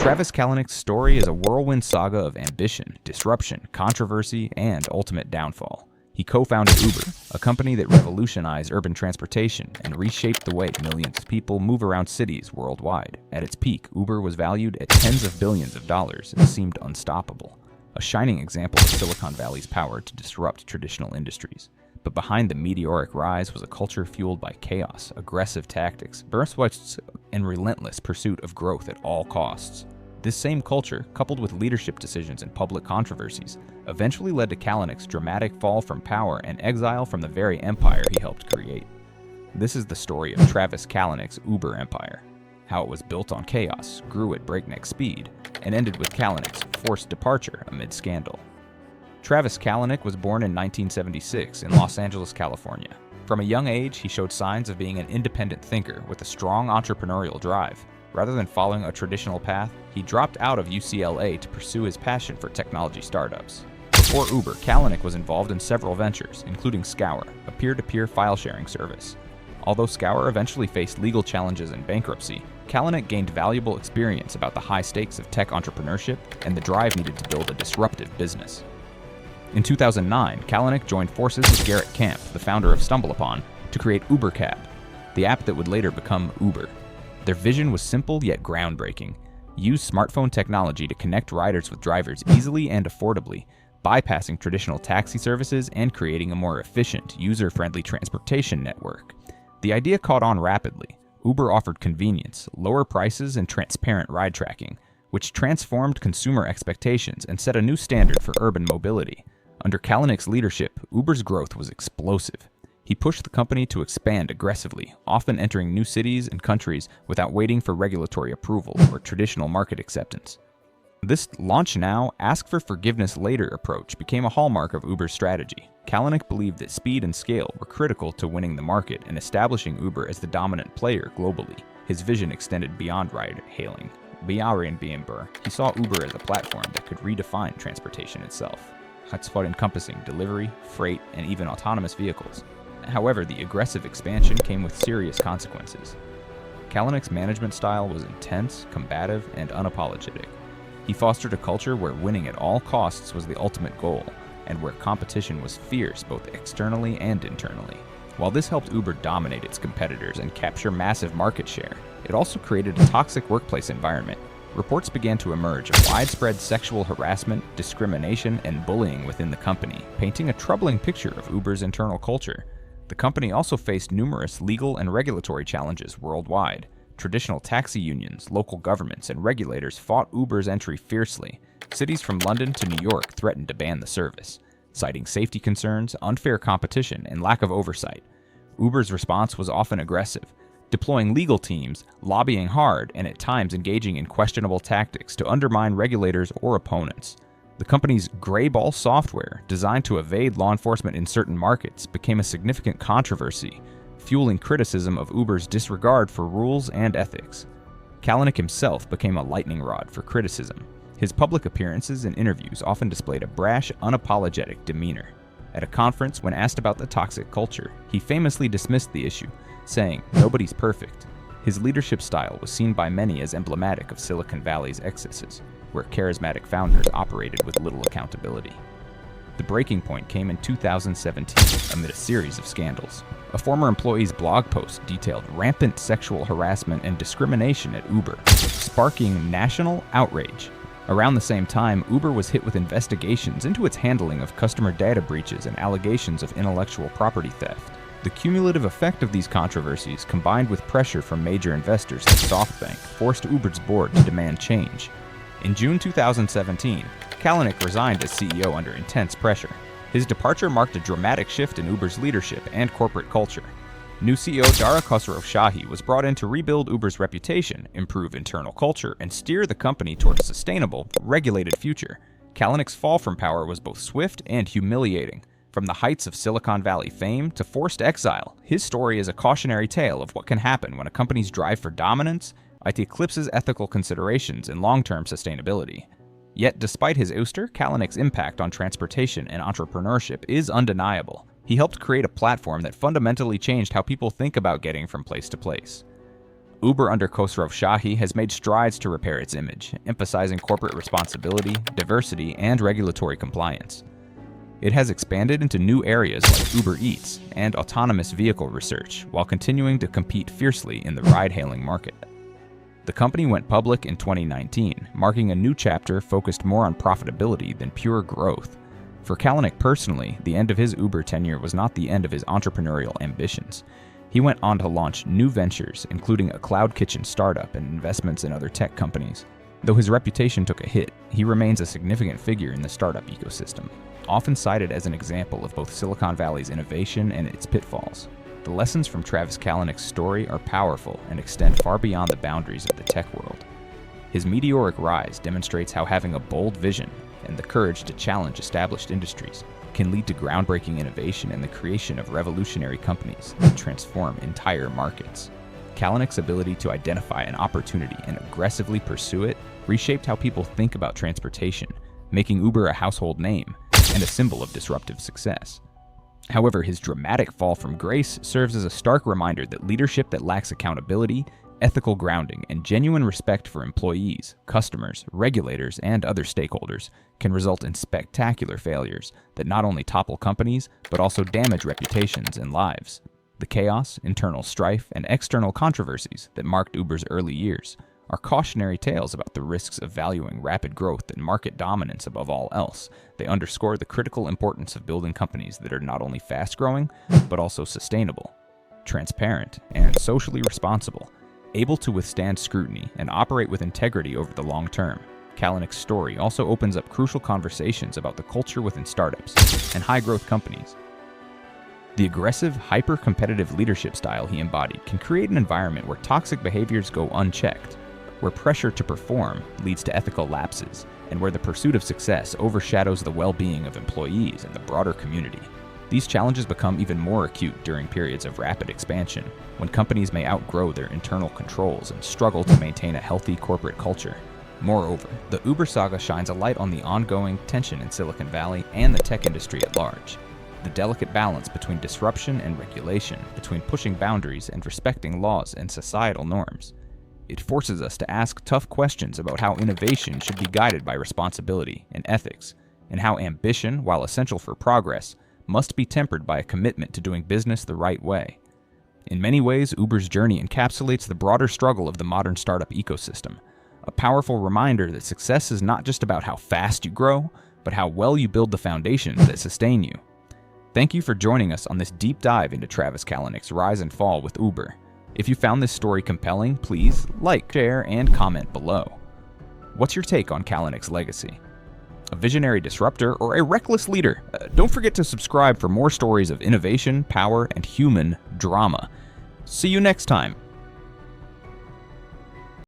Travis Kalanick's story is a whirlwind saga of ambition, disruption, controversy, and ultimate downfall. He co-founded Uber, a company that revolutionized urban transportation and reshaped the way millions of people move around cities worldwide. At its peak, Uber was valued at tens of billions of dollars and seemed unstoppable, a shining example of Silicon Valley's power to disrupt traditional industries. But behind the meteoric rise was a culture fueled by chaos, aggressive tactics, bursts, and relentless pursuit of growth at all costs. This same culture, coupled with leadership decisions and public controversies, eventually led to Kalanick's dramatic fall from power and exile from the very empire he helped create. This is the story of Travis Kalanick's Uber empire, how it was built on chaos, grew at breakneck speed, and ended with Kalanick's forced departure amid scandal. Travis Kalanick was born in 1976 in Los Angeles, California. From a young age, he showed signs of being an independent thinker with a strong entrepreneurial drive. Rather than following a traditional path, he dropped out of UCLA to pursue his passion for technology startups. Before Uber, Kalanick was involved in several ventures, including Scour, a peer-to-peer file-sharing service. Although Scour eventually faced legal challenges and bankruptcy, Kalanick gained valuable experience about the high stakes of tech entrepreneurship and the drive needed to build a disruptive business. In 2009, Kalanick joined forces with Garrett Camp, the founder of StumbleUpon, to create UberCab, the app that would later become Uber. Their vision was simple yet groundbreaking: use smartphone technology to connect riders with drivers easily and affordably, bypassing traditional taxi services and creating a more efficient, user-friendly transportation network. The idea caught on rapidly. Uber offered convenience, lower prices, and transparent ride tracking, which transformed consumer expectations and set a new standard for urban mobility. Under Kalanick's leadership, Uber's growth was explosive. He pushed the company to expand aggressively, often entering new cities and countries without waiting for regulatory approval or traditional market acceptance. This launch now, ask for forgiveness later approach became a hallmark of Uber's strategy. Kalanick believed that speed and scale were critical to winning the market and establishing Uber as the dominant player globally. His vision extended beyond ride-hailing. Beyond Airbnb, he saw Uber as a platform that could redefine transportation itself, encompassing delivery, freight, and even autonomous vehicles. However, the aggressive expansion came with serious consequences. Kalanick's management style was intense, combative, and unapologetic. He fostered a culture where winning at all costs was the ultimate goal, and where competition was fierce both externally and internally. While this helped Uber dominate its competitors and capture massive market share, it also created a toxic workplace environment. Reports began to emerge of widespread sexual harassment, discrimination, and bullying within the company, painting a troubling picture of Uber's internal culture. The company also faced numerous legal and regulatory challenges worldwide. Traditional taxi unions, local governments, and regulators fought Uber's entry fiercely. Cities from London to New York threatened to ban the service, citing safety concerns, unfair competition, and lack of oversight. Uber's response was often aggressive, deploying legal teams, lobbying hard, and at times engaging in questionable tactics to undermine regulators or opponents. The company's Greyball software, designed to evade law enforcement in certain markets, became a significant controversy, fueling criticism of Uber's disregard for rules and ethics. Kalanick himself became a lightning rod for criticism. His public appearances and interviews often displayed a brash, unapologetic demeanor. At a conference, when asked about the toxic culture, he famously dismissed the issue, saying, "Nobody's perfect." His leadership style was seen by many as emblematic of Silicon Valley's excesses, where charismatic founders operated with little accountability. The breaking point came in 2017 amid a series of scandals. A former employee's blog post detailed rampant sexual harassment and discrimination at Uber, sparking national outrage. Around the same time, Uber was hit with investigations into its handling of customer data breaches and allegations of intellectual property theft. The cumulative effect of these controversies, combined with pressure from major investors like SoftBank, forced Uber's board to demand change. In June 2017, Kalanick resigned as CEO under intense pressure. His departure marked a dramatic shift in Uber's leadership and corporate culture. New CEO Dara Khosrowshahi was brought in to rebuild Uber's reputation, improve internal culture, and steer the company toward a sustainable, regulated future. Kalanick's fall from power was both swift and humiliating. From the heights of Silicon Valley fame to forced exile, his story is a cautionary tale of what can happen when a company's drive for dominance eclipses ethical considerations and long-term sustainability. Yet, despite his ouster, Kalanick's impact on transportation and entrepreneurship is undeniable. He helped create a platform that fundamentally changed how people think about getting from place to place. Uber under Khosrow Shahi has made strides to repair its image, emphasizing corporate responsibility, diversity, and regulatory compliance. It has expanded into new areas like Uber Eats and autonomous vehicle research, while continuing to compete fiercely in the ride-hailing market. The company went public in 2019, marking a new chapter focused more on profitability than pure growth. For Kalanick personally, the end of his Uber tenure was not the end of his entrepreneurial ambitions. He went on to launch new ventures, including a cloud kitchen startup and investments in other tech companies. Though his reputation took a hit, he remains a significant figure in the startup ecosystem, often cited as an example of both Silicon Valley's innovation and its pitfalls. The lessons from Travis Kalanick's story are powerful and extend far beyond the boundaries of the tech world. His meteoric rise demonstrates how having a bold vision and the courage to challenge established industries can lead to groundbreaking innovation and the creation of revolutionary companies that transform entire markets. Kalanick's ability to identify an opportunity and aggressively pursue it reshaped how people think about transportation, making Uber a household name and a symbol of disruptive success. However, his dramatic fall from grace serves as a stark reminder that leadership that lacks accountability, ethical grounding, and genuine respect for employees, customers, regulators, and other stakeholders can result in spectacular failures that not only topple companies, but also damage reputations and lives. The chaos, internal strife, and external controversies that marked Uber's early years are cautionary tales about the risks of valuing rapid growth and market dominance above all else. They underscore the critical importance of building companies that are not only fast-growing, but also sustainable, transparent, and socially responsible, able to withstand scrutiny and operate with integrity over the long term. Kalanick's story also opens up crucial conversations about the culture within startups and high-growth companies. The aggressive, hyper-competitive leadership style he embodied can create an environment where toxic behaviors go unchecked, where pressure to perform leads to ethical lapses, and where the pursuit of success overshadows the well-being of employees and the broader community. These challenges become even more acute during periods of rapid expansion, when companies may outgrow their internal controls and struggle to maintain a healthy corporate culture. Moreover, the Uber saga shines a light on the ongoing tension in Silicon Valley and the tech industry at large. The delicate balance between disruption and regulation, between pushing boundaries and respecting laws and societal norms. It forces us to ask tough questions about how innovation should be guided by responsibility and ethics, and how ambition, while essential for progress, must be tempered by a commitment to doing business the right way. In many ways, Uber's journey encapsulates the broader struggle of the modern startup ecosystem, a powerful reminder that success is not just about how fast you grow, but how well you build the foundations that sustain you. Thank you for joining us on this deep dive into Travis Kalanick's rise and fall with Uber. If you found this story compelling, please like, share, and comment below. What's your take on Kalanick's legacy? A visionary disruptor or a reckless leader? Don't forget to subscribe for more stories of innovation, power, and human drama. See you next time.